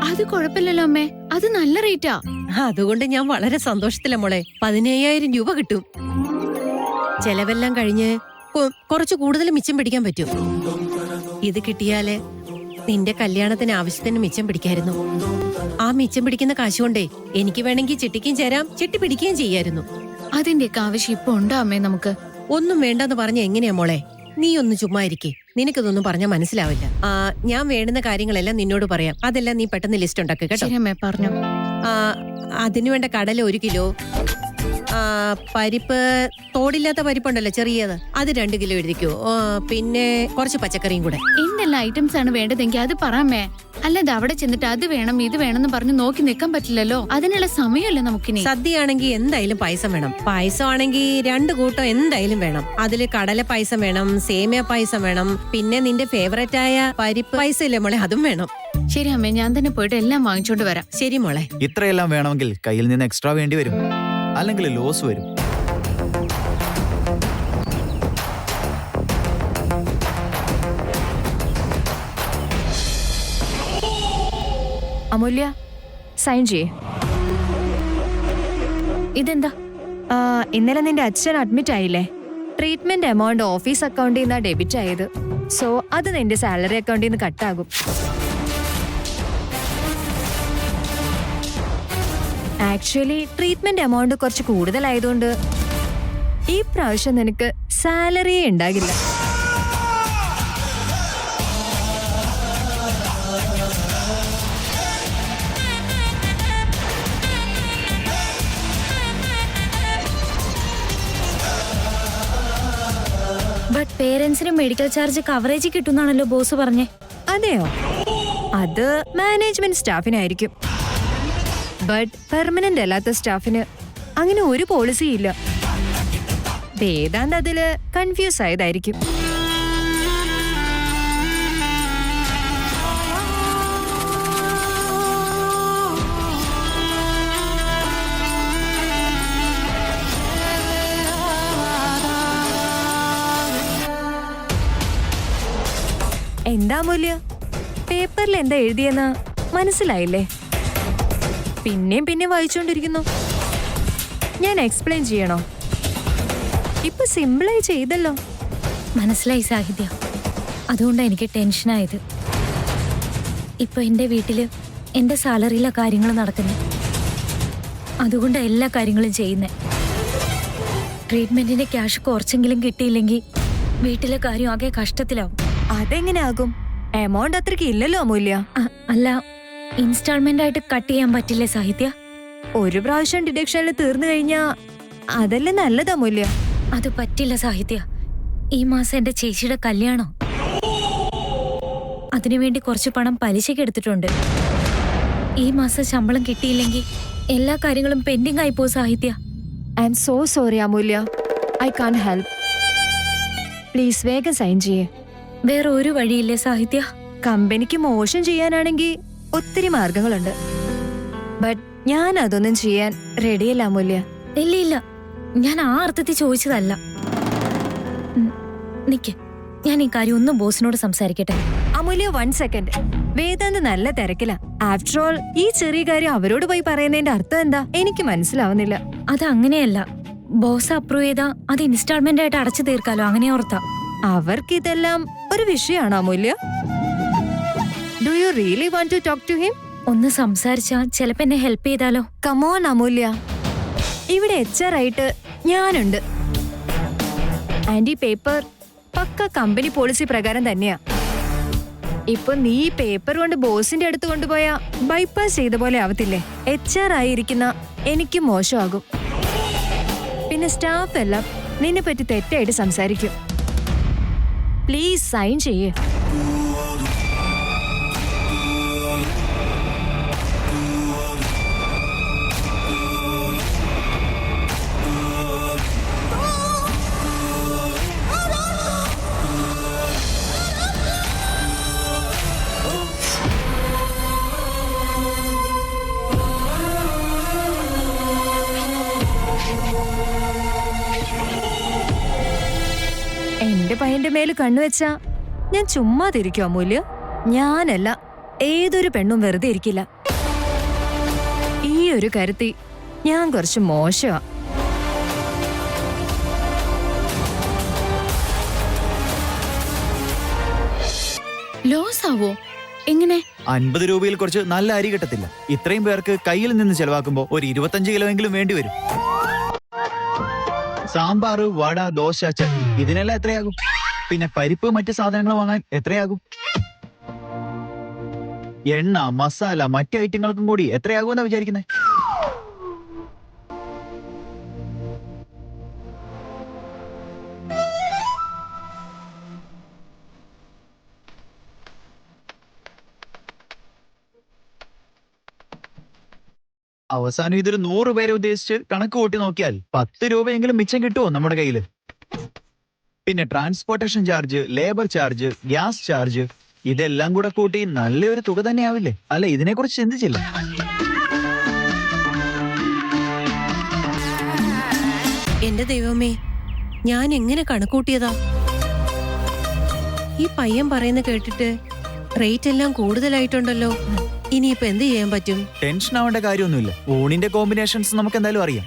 അത് കുഴപ്പമില്ലല്ലോ അമ്മേ, അത് നല്ല റേറ്റാ. അതുകൊണ്ട് ഞാൻ വളരെ സന്തോഷത്തില മോളെ. 15,000 രൂപ കിട്ടും. ചെലവെല്ലാം കഴിഞ്ഞ് കുറച്ച് കൂടുതൽ മിച്ചം പിടിക്കാൻ പറ്റും. ഇത് കിട്ടിയാല് നിന്റെ കല്യാണത്തിന് ആവശ്യത്തിന് മിച്ചം പിടിക്കായിരുന്നു. ആ മിച്ചം പിടിക്കുന്ന കാശുകൊണ്ടേ എനിക്ക് വേണമെങ്കിൽ ചിട്ടിക്കും ചേരാം, ചിട്ടി പിടിക്കുകയും ചെയ്യായിരുന്നു. അതിന്റെയൊക്കെ ആവശ്യം ഇപ്പൊ ഉണ്ടോ അമ്മേ നമുക്ക്? ഒന്നും വേണ്ടെന്ന് പറഞ്ഞ എങ്ങനെയാ മോളെ? നീ ഒന്ന് ചുമ്മാ ഇരിക്കേ, നിനക്കിതൊന്നും പറഞ്ഞാൽ മനസ്സിലാവില്ല. ഞാൻ വേണ്ടുന്ന കാര്യങ്ങളെല്ലാം നിന്നോട് പറയാം. അതെല്ലാം നീ പെട്ടെന്ന് ലിസ്റ്റ് ഉണ്ടാക്കുക കേട്ടോ. ശരി അമ്മേ, പറഞ്ഞു. അതിനുവേണ്ട കടല 1 കിലോ, പരിപ്പ്, തോടില്ലാത്ത പരിപ്പുണ്ടല്ലോ ചെറിയത്, അത് 2 കിലോ എഴുതിക്കോ. പിന്നെ കുറച്ച് പച്ചക്കറിയും കൂടെ. എന്തെല്ലാം ഐറ്റംസ് ആണ് വേണ്ടതെങ്കിൽ അത് പറയാമേ. അല്ലാതെ അവിടെ ചെന്നിട്ട് അത് വേണം ഇത് വേണമെന്ന് പറഞ്ഞ് നോക്കി നിൽക്കാൻ പറ്റില്ലല്ലോ. അതിനുള്ള സമയമല്ലേ നമുക്കിനി. സദ്യയാണെങ്കിൽ എന്തായാലും പായസം വേണം. പായസം ആണെങ്കിൽ 2 കൂട്ടം എന്തായാലും വേണം. അതില് കടല പായസം വേണം, സേമിയ പായസം വേണം, പിന്നെ നിന്റെ ഫേവറേറ്റ് ആയ പരിപ്പ് പായസം ഇല്ലേ മോളെ, അതും വേണം. ശരി അമ്മേ, ഞാൻ തന്നെ പോയിട്ട് എല്ലാം വാങ്ങിച്ചോണ്ട് വരാം. ശരി മോളെ. ഇത്രയെല്ലാം വേണമെങ്കിൽ കയ്യിൽ നിന്ന് എക്സ്ട്രാ വേണ്ടി വരും, അല്ലെങ്കിൽ ലോസ് വരും. അമൂല്യ, സൈൻ ചെയ്യേ. ഇതെന്താ? ഇന്നലെ നിന്റെ അച്ഛൻ അഡ്മിറ്റ് ആയില്ലേ? ട്രീറ്റ്മെന്റ് എമൗണ്ട് ഓഫീസ് അക്കൗണ്ടിൽ നിന്നാ ഡെബിറ്റ് ആയത്. സോ അത് നിന്റെ സാലറി അക്കൗണ്ടിൽ നിന്ന് കട്ടാകും. ആക്ച്വലി ട്രീറ്റ്മെന്റ് എമൗണ്ട് കുറച്ച് കൂടുതലായതുകൊണ്ട് ഈ പ്രാവശ്യം നിനക്ക് സാലറിയേ ഉണ്ടാകില്ല. ബട്ട് പേരൻസിന് മെഡിക്കൽ ചാർജ് കവറേജ് കിട്ടുന്നാണല്ലോ ബോസ് പറഞ്ഞേ. അതെയോ? അത് മാനേജ്മെന്റ് സ്റ്റാഫിനായിരിക്കും. ബട്ട് പെർമനന്റ് അല്ലാത്ത സ്റ്റാഫിന് അങ്ങനെ ഒരു പോളിസി ഇല്ല. വേദാന്ത് അതില് കൺഫ്യൂസ് ആയതായിരിക്കും. എന്താ മൂല്യ, പേപ്പറിൽ എന്താ എഴുതിയെന്ന് മനസ്സിലായില്ലേ? പിന്നെയും വായിച്ചുകൊണ്ടിരിക്കുന്നു. ഞാൻ എക്സ്പ്ലെയിൻ ചെയ്യണോ? ഇപ്പൊ സിമ്പിളായി ചെയ്തല്ലോ. മനസ്സിലായി സാഹിത്യ, അതുകൊണ്ടാണ് എനിക്ക് ടെൻഷനായത്. ഇപ്പൊ എന്റെ വീട്ടില് എന്റെ സാലറിയിലെ കാര്യങ്ങൾ നടക്കുന്നത്, അതുകൊണ്ടാണ് എല്ലാ കാര്യങ്ങളും ചെയ്യുന്നത്. ട്രീറ്റ്മെന്റിന്റെ ക്യാഷ് കുറച്ചെങ്കിലും കിട്ടിയില്ലെങ്കിൽ വീട്ടിലെ കാര്യം ആകെ കഷ്ടത്തിലാവും. അതെങ്ങനെ ആകും? എമൗണ്ട് അത്രയ്ക്ക് ഇല്ലല്ലോ അമൂല്യ. അല്ല, ഇൻസ്റ്റാൾമെന്റ് ആയിട്ട് കട്ട് ചെയ്യാൻ പറ്റില്ലേ സാഹിത്യ? ഒരു പ്രാവശ്യം ഡിഡക്ഷനിൽ തീർന്നു കഴിഞ്ഞാ അതല്ലേ നല്ലത് അമൂല്യ. അത് പറ്റില്ല സാഹിത്യ. ഈ മാസം എന്റെ ചേച്ചിയുടെ കല്യാണം, അതിനുവേണ്ടി കുറച്ച് പണം പലിശയ്ക്ക് എടുത്തിട്ടുണ്ട്. ഈ മാസം ശമ്പളം കിട്ടിയില്ലെങ്കിൽ എല്ലാ കാര്യങ്ങളും പെൻഡിങ് ആയിപ്പോ Sahithya. I'm so sorry Amulya, I can help. Please വേഗം സൈൻ ചെയ്യേ. വേറെ ഒരു വഴിയില്ലേ സാഹിത്യ? കമ്പനിക്ക് മോശം ചെയ്യാനാണെങ്കിൽ ഒത്തിരി മാർഗങ്ങളുണ്ട്. ബട്ട് ഞാൻ അതൊന്നും ചെയ്യാൻ റെഡിയല്ല അമൂല്യ. ഇല്ല, ഞാൻ ആ അർത്ഥത്തിൽ ചോദിച്ചതല്ല. നിക്ക്, ഞാൻ ഈ കാര്യം ഒന്നും ബോസിനോട് സംസാരിക്കട്ടെ. അമൂല്യ, 1 സെക്കൻഡ്. വേദാന്ത് നല്ല തിരക്കില. ആഫ്റ്റർ ഓൾ ഈ ചെറിയ കാര്യം അവരോട് പോയി പറയുന്നതിന്റെ അർത്ഥം എന്താ എനിക്ക് മനസ്സിലാവുന്നില്ല. അത് അങ്ങനെയല്ല, ബോസ് അപ്രൂവ് ചെയ്താ അത് ഇൻസ്റ്റാൾമെന്റ് ആയിട്ട് അടച്ചു തീർക്കാലോ, അങ്ങനെ ഓർത്താ. അവർക്കിതെല്ലാം ഒരു വിഷയമാണോ Amulya? Do you really want to talk to him? ഒന്ന് സംസാരിച്ചാ ചിലപ്പോ എന്നെ ഹെൽപ്പ് ചെയ്താലോ. കമോൺ അമൂല്യ, ഇവിടെ HR ആയിട്ട് ഞാനുണ്ട്. ആൻഡ് ഈ പേപ്പർ പക്ക കമ്പനി പോളിസി പ്രകാരം തന്നെയാ. ഇപ്പൊ നീ പേപ്പർ കൊണ്ട് ബോസിന്റെ അടുത്ത് കൊണ്ടുപോയാ ബൈപ്പാസ് ചെയ്ത പോലെ ആവത്തില്ലേ? HR ആയിരിക്കുന്ന എനിക്ക് മോശമാകും. പിന്നെ സ്റ്റാഫ് എല്ലാം നിന്നെ പറ്റി തെറ്റായിട്ട് സംസാരിക്കും. പ്ലീസ് സൈൻ ചെയ്യേ. എന്റെ പയ്യന്റെ മേല് കണ്ണുവെച്ചാ ഞാൻ ചുമ്മാ തിരിക്കും അമൂല്യ. ഞാനല്ല, ഏതൊരു പെണ്ണും വെറുതെ ഇരിക്കില്ല. ഒരു കരുത്തി ഞാൻ കുറച്ച് മോശമാ. ലോസ് ആവോ? എങ്ങനെ? 50 രൂപയിൽ കുറച്ച് നല്ല അരി കിട്ടത്തില്ല. ഇത്രയും പേർക്ക് കയ്യിൽ നിന്ന് ചെലവാക്കുമ്പോ ഒരു 25 കിലോ എങ്കിലും വേണ്ടി വരും. സാമ്പാറ്, വട, ദോശ, ചട്നി ഇതിനെല്ലാം എത്രയാകും? പിന്നെ പരിപ്പ് മറ്റു സാധനങ്ങൾ വാങ്ങാൻ എത്രയാകും? എണ്ണ, മസാല, മറ്റു ഐറ്റങ്ങൾക്കും കൂടി എത്രയാകുമെന്നാ വിചാരിക്കുന്നത്? അവസാനം ഇതൊരു 100 പേരെ ഉദ്ദേശിച്ച് കണക്ക് കൂട്ടി നോക്കിയാൽ 10 രൂപയെങ്കിലും മിച്ചം കിട്ടുമോ നമ്മുടെ കയ്യില്? പിന്നെ transportation charge, labour charge, gas charge ഇതെല്ലാം കൂടെ കൂട്ടി നല്ലൊരു തുക തന്നെയാവില്ലേ? അല്ല, ഇതിനെക്കുറിച്ച് ചിന്തിച്ചില്ല. എന്റെ ദൈവമേ, ഞാൻ എങ്ങനെ കണക്കൂട്ടിയതാ? ഈ പയ്യൻ പറയുന്ന കേട്ടിട്ട് റേറ്റ് എല്ലാം കൂടുതലായിട്ടുണ്ടല്ലോ. ഇനിയിപ്പോ എന്ത് ചെയ്യാൻ പറ്റും? ടെൻഷൻ ആവേണ്ട കാര്യമൊന്നുമില്ല. ഊണിന്റെ കോമ്പിനേഷൻസ് നമുക്ക് എന്തായാലും അറിയാം.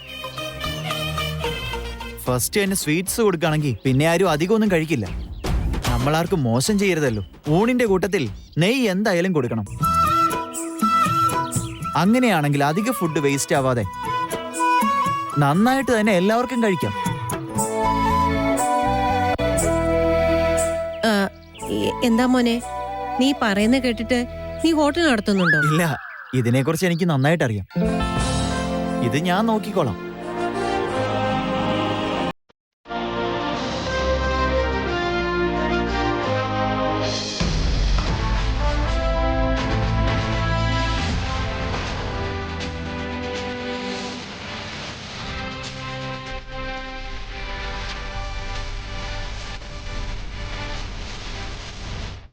ഫസ്റ്റ് തന്നെ സ്വീറ്റ്സ് കൊടുക്കുകയാണെങ്കിൽ പിന്നെ ആരും അധികം ഒന്നും കഴിക്കില്ല. നമ്മളാർക്കും മോശം ചെയ്യരുതല്ലോ. ഊണിന്റെ കൂട്ടത്തിൽ നെയ്യ് എന്തായാലും കൊടുക്കണം. അങ്ങനെയാണെങ്കിൽ അധിക ഫുഡ് വേസ്റ്റ് ആവാതെ നന്നായിട്ട് തന്നെ എല്ലാവർക്കും കഴിക്കാം. എന്താ മോനെ, നീ പറയുന്ന കേട്ടിട്ട് നീ ഹോട്ടൽ നടത്തുന്നുണ്ടോ? ഇല്ല, ഇതിനെക്കുറിച്ച് എനിക്ക് നന്നായിട്ട് അറിയാം. ഇത് ഞാൻ നോക്കിക്കോളാം.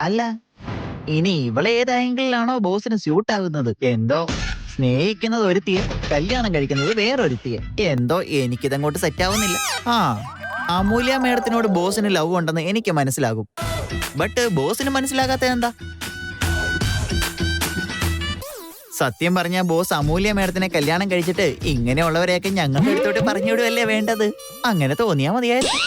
അല്ല, ഇനി ഇവളെ ഏത് ആംഗിളിലാണോ ബോസിന് സ്യൂട്ട് ആകുന്നത്? എന്തോ സ്നേഹിക്കുന്നത് ഒരുത്തിയെ, കല്യാണം കഴിക്കുന്നത് വേറൊരുത്തിയെ. എന്തോ എനിക്കിതങ്ങോട്ട് സെറ്റ് ആവുന്നില്ല. അമൂല്യ മേഡത്തിനോട് ബോസിന് ലവ് ഉണ്ടെന്ന് എനിക്ക് മനസ്സിലാകും. ബട്ട് ബോസിന് മനസ്സിലാകാത്ത എന്താ? സത്യം പറഞ്ഞ ബോസ് അമൂല്യ മേഡത്തിനെ കല്യാണം കഴിച്ചിട്ട് ഇങ്ങനെയുള്ളവരെയൊക്കെ ഞങ്ങളുടെ അടുത്തോട്ട് പറഞ്ഞുവിടുവല്ലേ വേണ്ടത്. അങ്ങനെ തോന്നിയാ മതിയായിരുന്നു.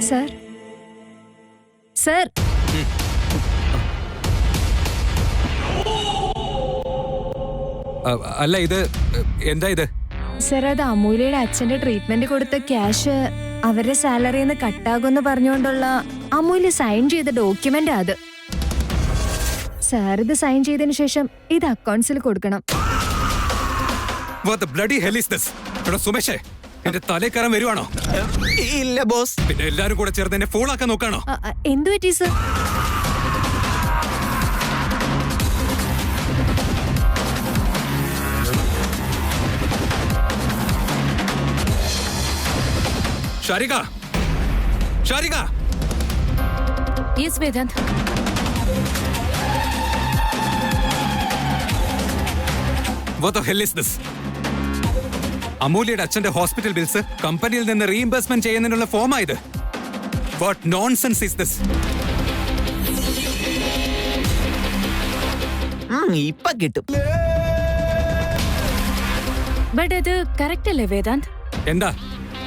സർ, സർ, അല്ല, ഇത് എന്താ ഇത്? സർ, അത് അമൂല്യയുടെ അച്ഛന്റെ ട്രീറ്റ്മെന്റ് കൊടുത്ത ക്യാഷ് അവരുടെ സാലറിന്ന് കട്ടാകുമെന്ന് പറഞ്ഞുകൊണ്ടുള്ള അമൂല്യ സൈൻ ചെയ്ത ഡോക്യുമെന്റ് അത്. സാർ ഇത് സൈൻ ചെയ്തതിനു ശേഷം ഇത് അക്കൗണ്ട്സിൽ കൊടുക്കണം. What the bloody hell is this? എടാ സുമേഷേ, എന്റെ തലേ കയറാൻ വരുവാണോ? ഇല്ല ബോസ്. പിന്നെ എല്ലാരും കൂടെ ചേർന്ന് എന്നെ ഫോളാക്കാൻ നോക്കാണോ? എന്തു പറ്റി sir? Sharika, Sharika. Yes Vedant. What the hell is this? അമൂല്യയുടെ അച്ഛന്റെ ഹോസ്പിറ്റൽ ബിൽസ് കമ്പനിയിൽ നിന്ന് റീഇംബേഴ്സ്മെന്റ് ചെയ്യുന്നതിനുള്ള ഫോമായത്. What nonsense is this? ഇപ്പൊ കിട്ടും. ബട്ട് അത് കറക്റ്റ് അല്ലേ വേദാന്ത്?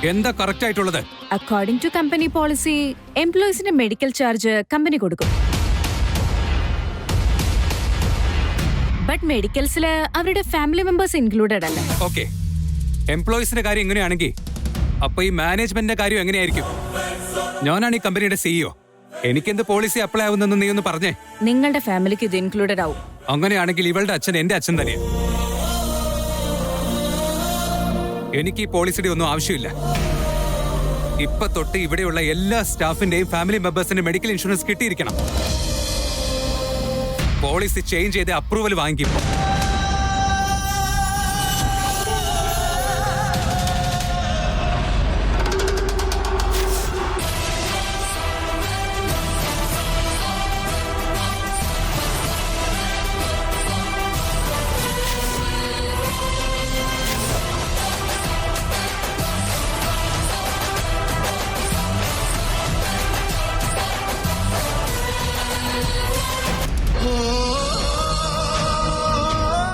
എന്താ കറക്റ്റ് ആയിട്ടുള്ളത്? അക്കോർഡിംഗ് ടു കമ്പനി പോളിസി എംപ്ലോയീസിന്റെ മെഡിക്കൽ ചാർജ് കമ്പനി കൊടുക്കും. ബട്ട് മെഡിക്കൽസില് അവരുടെ ഫാമിലി മെമ്പേഴ്സ് ഇൻക്ലൂഡഡ് അല്ല. ഓക്കെ, എംപ്ലോയീസിന്റെ കാര്യം എങ്ങനെയാണെങ്കിൽ അപ്പൊ ഈ മാനേജ്മെന്റിന്റെ കാര്യം എങ്ങനെയായിരിക്കും? ഞാനാണ് ഈ കമ്പനിയുടെ സിഇഒ. എനിക്കെന്ത് പോളിസി അപ്ലൈ ആവുന്നെന്ന് നീ ഒന്ന് പറഞ്ഞേ. നിങ്ങളുടെ ഫാമിലിക്ക് ഇത് ഇൻക്ലൂഡഡ് ആവും. അങ്ങനെയാണെങ്കിൽ ഇവളുടെ അച്ഛൻ എന്റെ അച്ഛൻ തന്നെയാ. എനിക്ക് ഈ പോളിസിയുടെ ഒന്നും ആവശ്യമില്ല. ഇപ്പൊ തൊട്ട് ഇവിടെയുള്ള എല്ലാ സ്റ്റാഫിന്റെയും ഫാമിലി മെമ്പേഴ്സിന്റെ മെഡിക്കൽ ഇൻഷുറൻസ് കിട്ടിയിരിക്കണം. പോളിസി ചേഞ്ച് ചെയ്ത് അപ്രൂവൽ വാങ്ങിക്കും.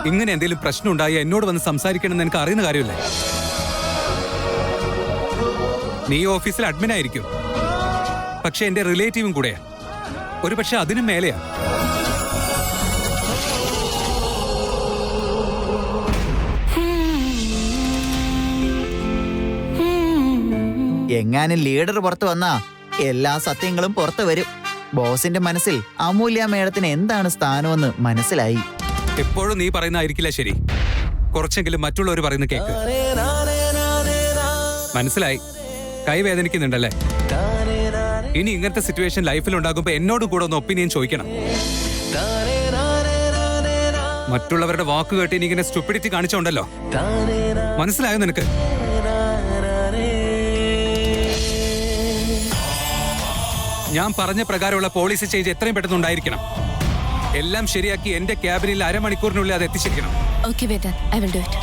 ഇങ്ങനെ എന്തെങ്കിലും പ്രശ്നം ഉണ്ടായി എന്നോട് വന്ന് സംസാരിക്കണമെന്ന് എനിക്ക് അറിയുന്ന കാര്യമല്ലേ? നീ ഓഫീസിൽ അഡ്മിൻ ആയിരിക്കും, പക്ഷെ എന്റെ റിലേറ്റീവും കൂടെയാ. ഒരു പക്ഷെ അതിനും മേലെയാ. എങ്ങാനും ലീഡർ പുറത്തു വന്നാ എല്ലാ സത്യങ്ങളും പുറത്തു വരും. ബോസിന്റെ മനസ്സിൽ അമൂല്യ മേഡത്തിന് എന്താണ് സ്ഥാനമെന്ന് മനസ്സിലായി. എപ്പോഴും നീ പറയുന്നതായിരിക്കില്ല ശരി. കുറച്ചെങ്കിലും മറ്റുള്ളവർ പറയുന്ന കേക്ക്. മനസ്സിലായി, കൈവേദനിക്കുന്നുണ്ടല്ലേ? ഇനി ഇങ്ങനത്തെ സിറ്റുവേഷൻ ലൈഫിൽ ഉണ്ടാകുമ്പോ എന്നോടും കൂടെ ഒന്ന് ഒപ്പീനിയൻ ചോദിക്കണം. മറ്റുള്ളവരുടെ വാക്ക് കേട്ട് ഇനി ഇങ്ങനെ സ്റ്റുപ്പിഡിറ്റി കാണിച്ചോണ്ടല്ലോ. മനസ്സിലായോ നിനക്ക്? ഞാൻ പറഞ്ഞ പ്രകാരമുള്ള പോളിസി ചേഞ്ച് എത്രയും പെട്ടെന്ന് ഉണ്ടായിരിക്കണം. എല്ലാം ശരിയാക്കി എന്റെ ക്യാബിനിൽ അരമണിക്കൂറിനുള്ളിൽ അത് എത്തിച്ചിരിക്കണം. Okay, Vedant. I will do it.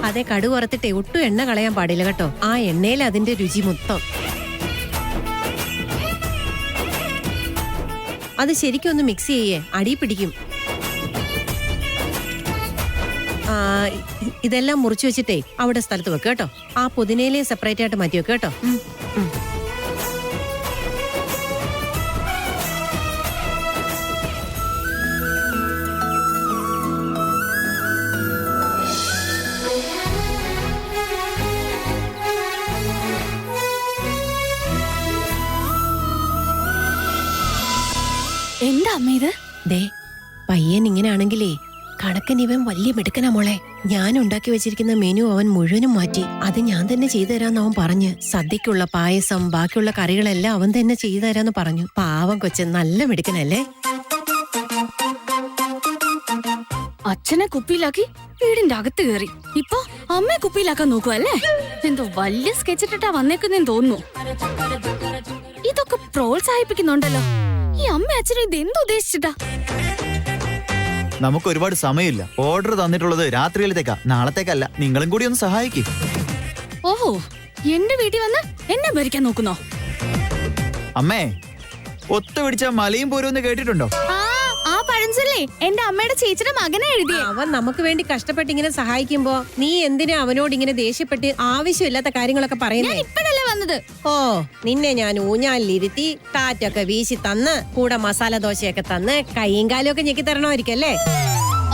അതെ, കടു വറുത്തിട്ടേ ഒട്ടും എണ്ണ കളയാൻ പാടില്ല കേട്ടോ. ആ എണ്ണയിൽ അതിന്റെ രുചി മൊത്തം. അത് ശരിക്കും ഒന്ന് മിക്സ് ചെയ്യേ, അടി പിടിക്കും. ഇതെല്ലാം മുറിച്ചു വെച്ചിട്ടേ അവിടെ സ്ഥലത്ത് വെക്ക് കേട്ടോ. ആ പുതിനയിലയും സെപ്പറേറ്റ് ആയിട്ട് മാറ്റി വെക്ക് കേട്ടോ. എന്താ അമ്മ ഇത്? ദേ, പയ്യൻ ഇങ്ങനെയാണെങ്കിലേ കണക്കൻ ഇവൻ വലിയ മിടുക്കനാ മോളെ. ഞാൻ ഉണ്ടാക്കി വെച്ചിരിക്കുന്ന മെനു അവൻ മുഴുവനും മാറ്റി. അത് ഞാൻ തന്നെ ചെയ്തു തരാന്ന് അവൻ പറഞ്ഞ്. സദ്യക്കുള്ള പായസം, ബാക്കിയുള്ള കറികളെല്ലാം അവൻ തന്നെ ചെയ്തു തരാന്ന് പറഞ്ഞു. പാവം കൊച്ചൻ, നല്ല മിടുക്കനല്ലേ? അച്ഛനെ കുപ്പിയിലാക്കി വീടിന്റെ അകത്ത് കയറി. ഇപ്പൊ അമ്മയെ കുപ്പിയിലാക്കാൻ നോക്കുവല്ലേ? എന്തോ വലിയ സ്കെച്ച് ഇട്ടിട്ടാ വന്നേക്കുന്നെന്ന് തോന്നുന്നു. ഇതൊക്കെ പ്രോത്സാഹിപ്പിക്കുന്നുണ്ടല്ലോ. ഈ അമ്മ അച്ഛനും ഇത് എന്തുദ്ദേശിച്ചിട്ടാ? നമുക്ക് ഒരുപാട് സമയമില്ല. ഓർഡർ തന്നിട്ടുള്ളത് രാത്രിയിലത്തേക്കാ, നാളത്തേക്കല്ല. നിങ്ങളും കൂടി ഒന്ന് സഹായിക്കും. ഓഹോ, എന്റെ വീട്ടിൽ വന്ന് എന്നെ ഭരിക്കാൻ നോക്കുന്നോ? അമ്മേ, ഒത്തുപിടിച്ച മലയും പോരുമെന്ന് കേട്ടിട്ടുണ്ടോ? ആ പഴഞ്ചൊല്ലേ എന്റെ അമ്മയുടെ ചേച്ചിയുടെ മകനെ എഴുതി. അവൻ നമുക്ക് വേണ്ടി കഷ്ടപ്പെട്ട് ഇങ്ങനെ സഹായിക്കുമ്പോ നീ എന്തിനാ അവനോട് ഇങ്ങനെ ദേഷ്യപ്പെട്ട് ആവശ്യമില്ലാത്ത കാര്യങ്ങളൊക്കെ പറയുന്നേ? ഇപ്പഴല്ലേ വന്നത്. ഓ, നിന്നെ ഞാൻ ഊഞ്ഞാലിരുത്തി കാറ്റൊക്കെ വീശി തന്ന് കൂടെ മസാല ദോശയൊക്കെ തന്ന് കൈയും കാലും ഒക്കെ ഞെക്കി തരണമായിരിക്കും അല്ലേ?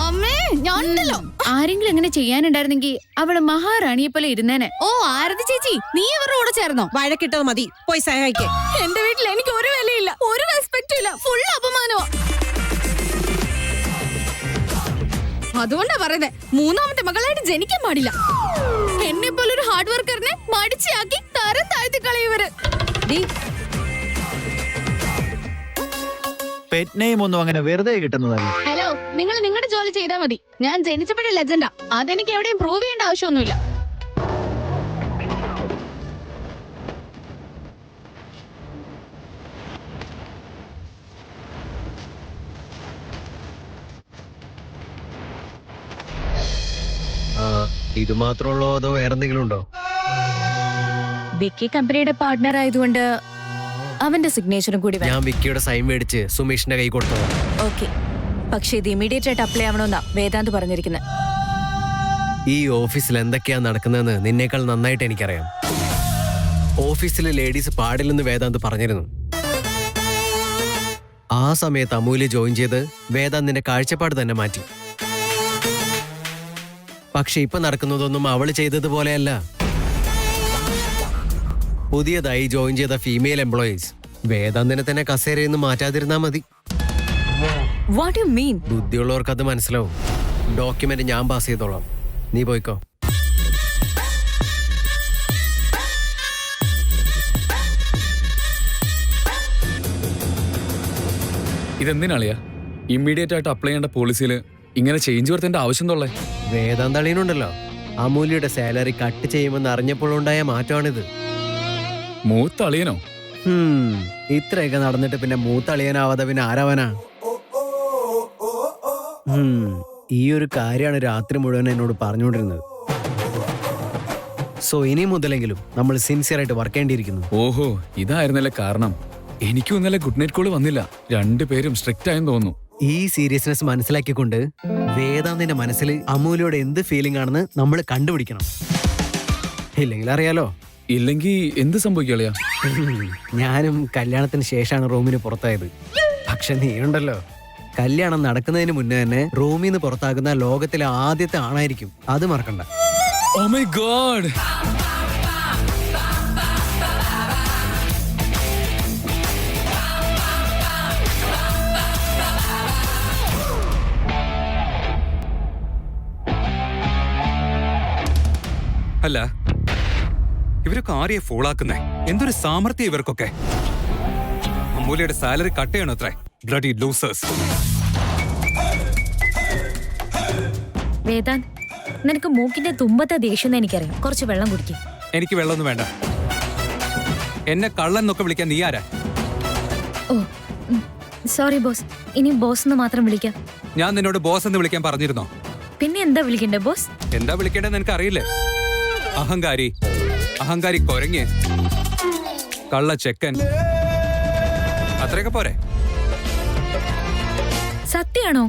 അമ്മേ, ഞാനുണ്ടല്ലോ. ആരെങ്കിലും എങ്ങനെ ചെയ്യാനുണ്ടായിരുന്നെങ്കിൽ അവള് മഹാറാണിയെ പോലെ ഇരുന്നേനെ. ഓ, ആരതി ചേച്ചി, നീ ഇവരുടെ കൂടെ ചേർന്നോ? വഴക്കിട്ടോ മതി, പോയി സഹായിക്കേ. എന്റെ വീട്ടിൽ എനിക്ക് ഒരു വിലയില്ല, ഒരു റെസ്പെക്റ്റും ഇല്ല. ഫുൾ അപമാനമാ. അതുകൊണ്ടാ പറയുന്നേ, മൂന്നാമത്തെ മകളായിട്ട് ജനിക്കാൻ പാടില്ല. എന്നെ പോലൊരു ഹാർഡ് വർക്കറിനെ മടിച്ചാക്കി തരം താഴ്ത്തി കളയുവര്. പെറ്റ് നെയിം ഒന്നും അങ്ങനെ വെറുതെ കിട്ടുന്നതല്ല. ഹലോ, നിങ്ങൾ നിങ്ങളുടെ ജോലി ചെയ്താൽ മതി. ഞാൻ ജനിച്ചപ്പോഴേ ലെജൻഡാ. അതെനിക്ക് എവിടെയും പ്രൂവ് ചെയ്യേണ്ട ആവശ്യമൊന്നുമില്ല. ഇത് മാത്രമുള്ളോ അതോ വേറെ എന്തെങ്കിലും ഉണ്ടോ? വിക്കി കമ്പനിയുടെ പാർട്ട്ണർ ആയതുകൊണ്ട് അവന്റെ സിഗ്നേച്ചറും കൂടി ഞാൻ വിക്കിയുടെ സൈൻ മേടിച്ച് സുമേഷിന്റെ കൈ കൊടുത്തതാ. ഓക്കെ, പക്ഷെ ഇത് ഇമീഡിയറ്റ് ആയിട്ട് അപ്ലൈ ആവണമെന്നാ വേദാന്ത് പറഞ്ഞിരിക്കുന്നത്. ഈ ഓഫീസിൽ എന്തൊക്കെയാ നടക്കുന്നതെന്ന് നിന്നേക്കാൾ നന്നായിട്ട് എനിക്കറിയാം. ഓഫീസിലെ ലേഡീസ് പാടില്ലെന്ന് വേദാന്ത് പറഞ്ഞിരുന്നു. ആ സമയത്ത് അമൂല്യ ജോയിൻ ചെയ്ത് വേദാന്തിന്റെ കാഴ്ചപ്പാട് തന്നെ മാറ്റി. പക്ഷെ ഇപ്പൊ നടക്കുന്നതൊന്നും അവള് ചെയ്തതുപോലെയല്ല. പുതിയതായി ജോയിൻ ചെയ്ത ഫീമെയിൽ എംപ്ലോയീസ് വേദാന്തിനെ തന്നെ കസേരയിൽ നിന്ന് മാറ്റാതിരുന്നാ മതി. What you mean? ബുദ്ധിയുള്ളവർക്ക് അത് മനസ്സിലാവും. ഡോക്യുമെന്റ് ഞാൻ പാസ് ചെയ്തോളാം, നീ പോയിക്കോ. ഇതെന്തിനാളിയാ ഇമ്മീഡിയറ്റ് ആയിട്ട് അപ്ലൈ ചെയ്യേണ്ട പോളിസിയിൽ ഇങ്ങനെ ചേഞ്ച് വരുത്തേണ്ട ആവശ്യം തൊള്ളേ? വേദാന്തളീനുണ്ടല്ലോ, അമൂല്യയുടെ സാലറി കട്ട് ചെയ്യുമെന്ന് അറിഞ്ഞപ്പോഴുണ്ടായ മാറ്റമാണിത്. മൂത്ത അളിയനോ? ഇത്രയൊക്കെ നടന്നിട്ട് പിന്നെ മൂത്തളിയനാവാതെ പിന്നെ ആരാവാനാ? ഈ ഒരു കാര്യമാണ് രാത്രി മുഴുവൻ എന്നോട് പറഞ്ഞുകൊണ്ടിരുന്നത്. സോ ഇനി മുതലെങ്കിലും നമ്മൾ സിൻസിയർ ആയിട്ട് വർക്ക് ചെയ്യേണ്ടിയിരിക്കുന്നു. ഓഹോ, ഇതായിരുന്നല്ലേ കാരണം. എനിക്കും ഇന്നലെ ഗുഡ് നൈറ്റ് കോള് വന്നില്ല. രണ്ടുപേരും സ്ട്രിക്റ്റ് ആയെന്ന് തോന്നുന്നു. ഈ സീരിയസ്നെസ് മനസ്സിലാക്കിക്കൊണ്ട് വേദാന്തിന്റെ മനസ്സിൽ അമൂല്യയോട് എന്ത് ഫീലിംഗ് ആണെന്ന് നമ്മൾ കണ്ടുപിടിക്കണം. ഇല്ലെങ്കിൽ അറിയാലോ. ഇല്ലെങ്കിൽ എന്ത് സംഭവിക്കും അളിയാ? ഞാനും കല്യാണത്തിന് ശേഷമാണ് റൂമിന് പുറത്തായത്. പക്ഷെ നീ ഉണ്ടല്ലോ, കല്യാണം നടക്കുന്നതിന് മുന്നേ തന്നെ റൂമിൽ നിന്ന് പുറത്താകുന്ന ലോകത്തിലെ ആദ്യത്തെ ആണായിരിക്കും. അത് മറക്കണ്ട. Oh my god. അല്ല, ഇവരൊക്കെ ആരെയെ ഫോളാക്കുന്നേ? എന്തൊരു സാമർത്ഥ്യം ഇവർക്കൊക്കെ. അമൂല്യയുടെ സാലറി കട്ട് ചെയ്യണോ അത്രേ? Bloody losers. വേദാന്ത്, നിനക്ക് മൂക്കിന്റെ തുമ്പത്തെ ദേഷ്യം എനിക്കറിയാം. കുറച്ച് വെള്ളം കുടിക്കും. എനിക്ക് വെള്ളമൊന്നും വേണ്ട. എന്നെ കള്ളൻ എന്നൊക്കെ വിളിക്കാൻ നീ ആരാ? ഓ സോറി ബോസ്. ഇനി ബോസ് എന്ന് മാത്രം വിളിക്കാം. ഞാൻ നിന്നോട് ബോസ് എന്ന് വിളിക്കാൻ പറഞ്ഞിരുന്നോ? പിന്നെ എന്താ വിളിക്കണ്ടേ ബോസ്? എന്താ വിളിക്കേണ്ടതെന്ന് എനിക്ക് അറിയില്ലേ? അഹങ്കാരി, അഹങ്കാരി കൊരങ്ങ്, കള്ള ചെക്കൻ, അത്രയൊക്കെ പോരെ? സത്യാണോ?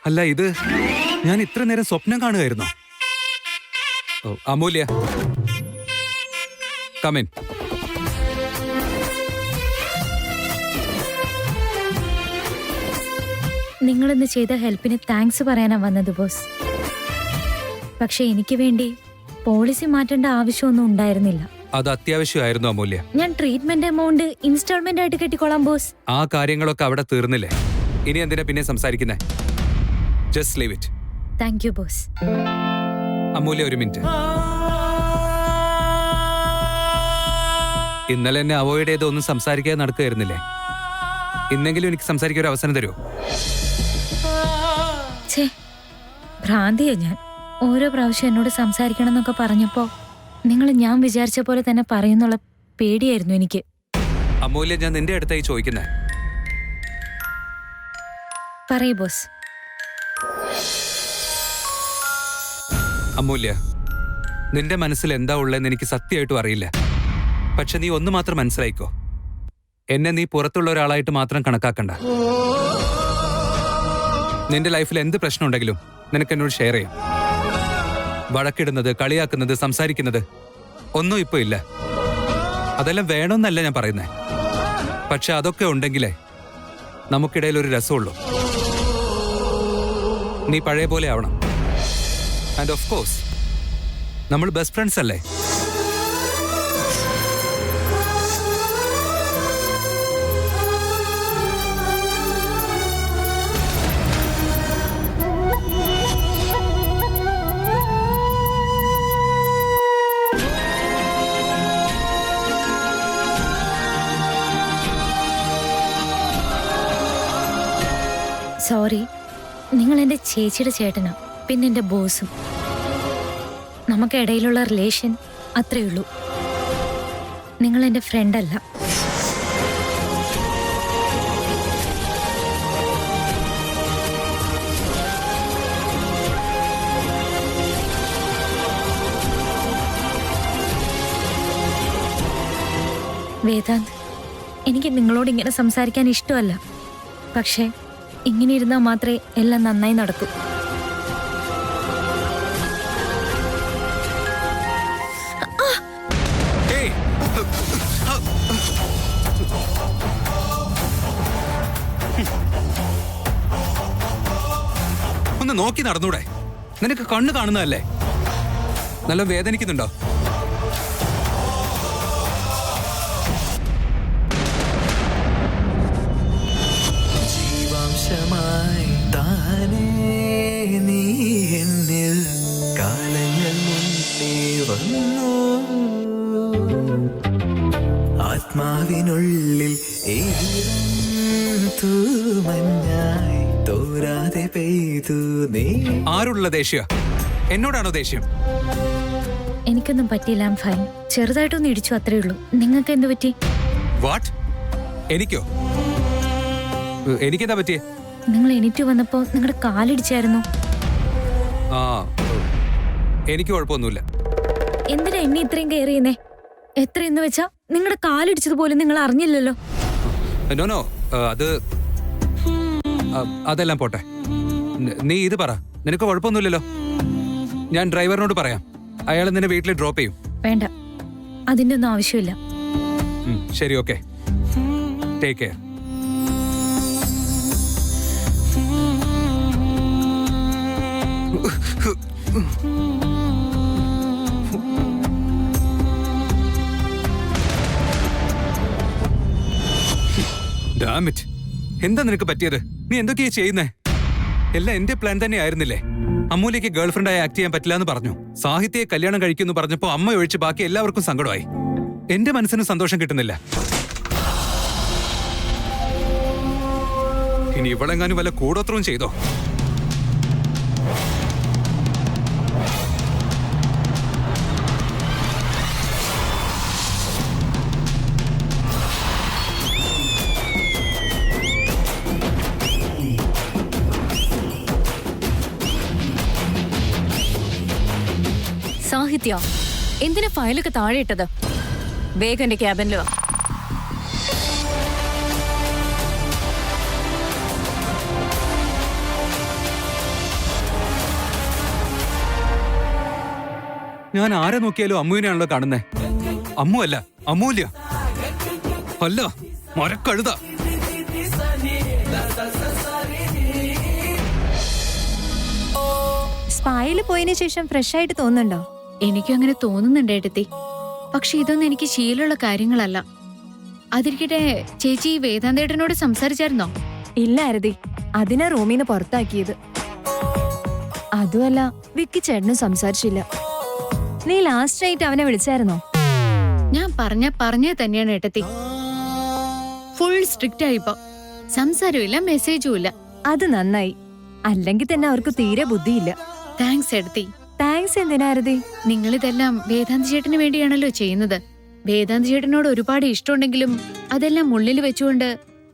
അല്ല, ഇത് ഞാൻ ഇത്ര നേരം സ്വപ്നം കാണുകയായിരുന്നോ? അമൂല്യ, കമിൻ. നിങ്ങളിന്ന് ചെയ്ത ഹെൽപ്പിന് താങ്ക്സ് പറയാനാ വന്നത് ബോസ്. പക്ഷെ എനിക്ക് വേണ്ടി പോളിസി മാറ്റേണ്ട ആവശ്യമൊന്നും ഉണ്ടായിരുന്നില്ല. അത് അത്യാവശ്യമായിരുന്നു അമൂല്യ. ഞാൻ ട്രീറ്റ്മെന്റ് എമൗണ്ട് ഇൻസ്റ്റാൾമെന്റ് ആയിട്ട് കെട്ടിക്കോളാം ബോസ്. ആ കാര്യങ്ങളൊക്കെ അവിടെ തീർന്നില്ലേ? ഇനി എന്തിനാ പിന്നെ സംസാരിക്കുന്നേ? Just leave it. Thank you boss. Amulya, ഒരു മിനിറ്റ്. ഇന്നലെ എന്നെ അവോയ്ഡ് ചെയ്തൊന്നും സംസാരിക്കാതെ നടക്കുകയായിരുന്നില്ലേ? ഇന്നെങ്കിലും എനിക്ക് സംസാരിക്കാൻ ഒരു അവസരം തരുമോ? ഛേ, ഭ്രാന്തിയാ ഞാൻ. ഓരോ പ്രാവശ്യം എന്നോട് സംസാരിക്കണം എന്നൊക്കെ പറഞ്ഞപ്പോ നിങ്ങൾ ഞാൻ വിചാരിച്ച പോലെ തന്നെ പറയുന്നുള്ള പേടിയായിരുന്നു എനിക്ക്. അമൂല്യ, ഞാൻ നിന്റെ അടുത്തായി ചോദിക്കുന്നേ. പറയൂ ബോസ്. അമൂല്യ, നിന്റെ മനസ്സിൽ എന്താ ഉള്ളതെന്ന് എനിക്ക് സത്യമായിട്ടും അറിയില്ല. പക്ഷെ നീ ഒന്ന് മാത്രം മനസ്സിലായിക്കോ, എന്നെ നീ പുറത്തുള്ള ഒരാളായിട്ട് മാത്രം കണക്കാക്കണ്ട. നിന്റെ ലൈഫിൽ എന്ത് പ്രശ്നം ഉണ്ടെങ്കിലും നിനക്ക് എന്നോട് ഷെയർ ചെയ്യാം. വഴക്കിടുന്നത്, കളിയാക്കുന്നത്, സംസാരിക്കുന്നത് ഒന്നും ഇപ്പൊ ഇല്ല. അതെല്ലാം വേണമെന്നല്ല ഞാൻ പറയുന്നേ. പക്ഷെ അതൊക്കെ ഉണ്ടെങ്കിലേ നമുക്കിടയിൽ ഒരു രസമുള്ളൂ. നീ പഴയ പോലെ ആവണം. ആൻഡ് ഓഫ് കോഴ്സ് നമ്മൾ ബെസ്റ്റ് ഫ്രണ്ട്സ് അല്ലേ? സോറി. നിങ്ങൾ എൻ്റെ ചേച്ചിയുടെ ചേട്ടനാ, പിന്നെ എൻ്റെ ബോസും. നമുക്കിടയിലുള്ള റിലേഷൻ അത്രയേ ഉള്ളൂ. നിങ്ങൾ എൻ്റെ ഫ്രണ്ടല്ല. വേദാന്ത്, എനിക്ക് നിങ്ങളോട് ഇങ്ങനെ സംസാരിക്കാൻ ഇഷ്ടമല്ല. പക്ഷേ ഇങ്ങനെ ഇരുന്നാൽ മാത്രമേ എല്ലാം നന്നായി നടക്കൂ. ഒന്ന് നോക്കി നടന്നൂടെ? നിനക്ക് കണ്ണ് കാണുന്നതല്ലേ? നല്ല വേദനിക്കുന്നുണ്ടോ? ജീവാംശമായി താനേ നീ എന്നിൽ കാലങ്ങൾ മുന്നേ വന്നു. ആത്മാവിനുള്ളിൽ തൂമഞ്ഞായി തോരാതെ പെയ്തു നീ. ആരുള്ള ദേഷ്യ? എന്നോടാണോ ദേഷ്യം? എനിക്കൊന്നും പറ്റിയില്ല, ഫൈൻ. ചെറുതായിട്ടൊന്ന് ഇടിച്ചു, അത്രേ ഉള്ളൂ. നിങ്ങൾക്ക് എന്ത് പറ്റി? വാട്ട്? എനിക്കോ? എനിക്കെന്താ പറ്റിയേ? നിങ്ങൾ എണീറ്റ് വന്നപ്പോ നിങ്ങളുടെ കാലിടിച്ചായിരുന്നു. ആ, എനിക്ക് കുഴപ്പമൊന്നുമില്ല. എന്തിനാ എന്നെ ഇത്രയും കെയർ ചെയ്യുന്നേ? എത്രയെന്ന് വെച്ചാ നിങ്ങളുടെ കാലിടിച്ചതുപോലും നിങ്ങൾ അറിഞ്ഞില്ലല്ലോ. നോ, അതെല്ലാം പോട്ടെ. നീ ഇത് പറ, നിനക്ക് കുഴപ്പമൊന്നുമില്ലല്ലോ? ഞാൻ ഡ്രൈവറിനോട് പറയാം, അയാൾ നിന്നെ വീട്ടിൽ ഡ്രോപ്പ് ചെയ്യും. വേണ്ട, അതിന്റെ ഒന്നും ആവശ്യമില്ല. ശരി, okay. Take care. Damn it. എന്താ നിനക്ക് പറ്റിയത്? നീ എന്തൊക്കെയാ ചെയ്യുന്നേ? എല്ലാം എന്റെ പ്ലാൻ തന്നെ ആയിരുന്നില്ലേ? അമ്മൂലേക്ക് ഗേൾഫ്രണ്ടായി ആക്ട് ചെയ്യാൻ പറ്റില്ല എന്ന് പറഞ്ഞു. സാഹിത്യയെ കല്യാണം കഴിക്കുമെന്ന് പറഞ്ഞപ്പോ അമ്മ ഒഴിച്ച് ബാക്കി എല്ലാവർക്കും സങ്കടമായി. എന്റെ മനസ്സിന് സന്തോഷം കിട്ടുന്നില്ല. ഇനി ഇവളെങ്ങാനും വല്ല കൂടോത്രവും ചെയ്തോ? സാഹിത്യ, എന്തിനാ ഫയലൊക്കെ താഴെ ഇട്ടത്? വേഗം എന്റെ ക്യാബിനിൽ വാ. ഞാൻ ആരെ നോക്കിയാലും അമ്മുവിനെയാണല്ലോ കാണുന്നേ. അമ്മു അല്ല, അമൂല്യ. അല്ല, മരക്കഴുത. സ്പായിൽ പോയതിനു ശേഷം ഫ്രഷ് ആയിട്ട് തോന്നുന്നുണ്ടോ? എനിക്കും അങ്ങനെ തോന്നുന്നുണ്ട് ഏട്ടത്തി. പക്ഷെ ഇതൊന്നും എനിക്ക് ശീലമുള്ള കാര്യങ്ങളല്ല. അതിരിക്കട്ടെ, ചേച്ചി വേദാന്തേട്ടനോട് സംസാരിച്ചായിരുന്നോ? ഇല്ല അരതി, അതിനെ റൂമിൽ നിന്ന് പുറത്താക്കിയത്. അതുമല്ല, വിക്കി ചേട്ടനും സംസാരിച്ചില്ല. നീ ലാസ്റ്റ് നൈറ്റ് അവനെ വിളിച്ചായിരുന്നോ? ഞാൻ പറഞ്ഞേ തന്നെയാണ് ഏട്ടത്തി. ഫുൾ സ്ട്രിക്റ്റ് ആയിപ്പോ. സംസാരമില്ല, മെസ്സേജും ഇല്ല. അത് നന്നായി. അല്ലെങ്കിൽ തന്നെ അവർക്ക് തീരെ ബുദ്ധിയില്ല. താങ്ക്സ് ഏട്ടത്തി. താങ്ക്സ് എന്തിനാ അരതി? നിങ്ങളിതെല്ലാം വേദാന്ത ചേട്ടന് വേണ്ടിയാണല്ലോ ചെയ്യുന്നത്. വേദാന്ത ചേട്ടനോട് ഒരുപാട് ഇഷ്ടമുണ്ടെങ്കിലും അതെല്ലാം ഉള്ളിൽ വെച്ചുകൊണ്ട്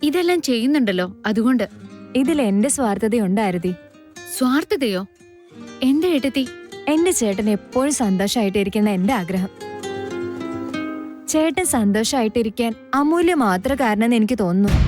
ഇതെല്ലാം ചെയ്യുന്നുണ്ടല്ലോ, അതുകൊണ്ട്. ഇതിൽ എന്റെ സ്വാർത്ഥതയുണ്ട് അരതി. സ്വാർത്ഥതയോ? എന്താ ഏട്ടത്തി? എന്റെ ചേട്ടൻ എപ്പോഴും സന്തോഷമായിട്ടിരിക്കുന്ന എന്റെ ആഗ്രഹം. ചേട്ടൻ സന്തോഷമായിട്ടിരിക്കാൻ അമൂല്യ മാത്ര കാരണമെന്ന് എനിക്ക് തോന്നുന്നു.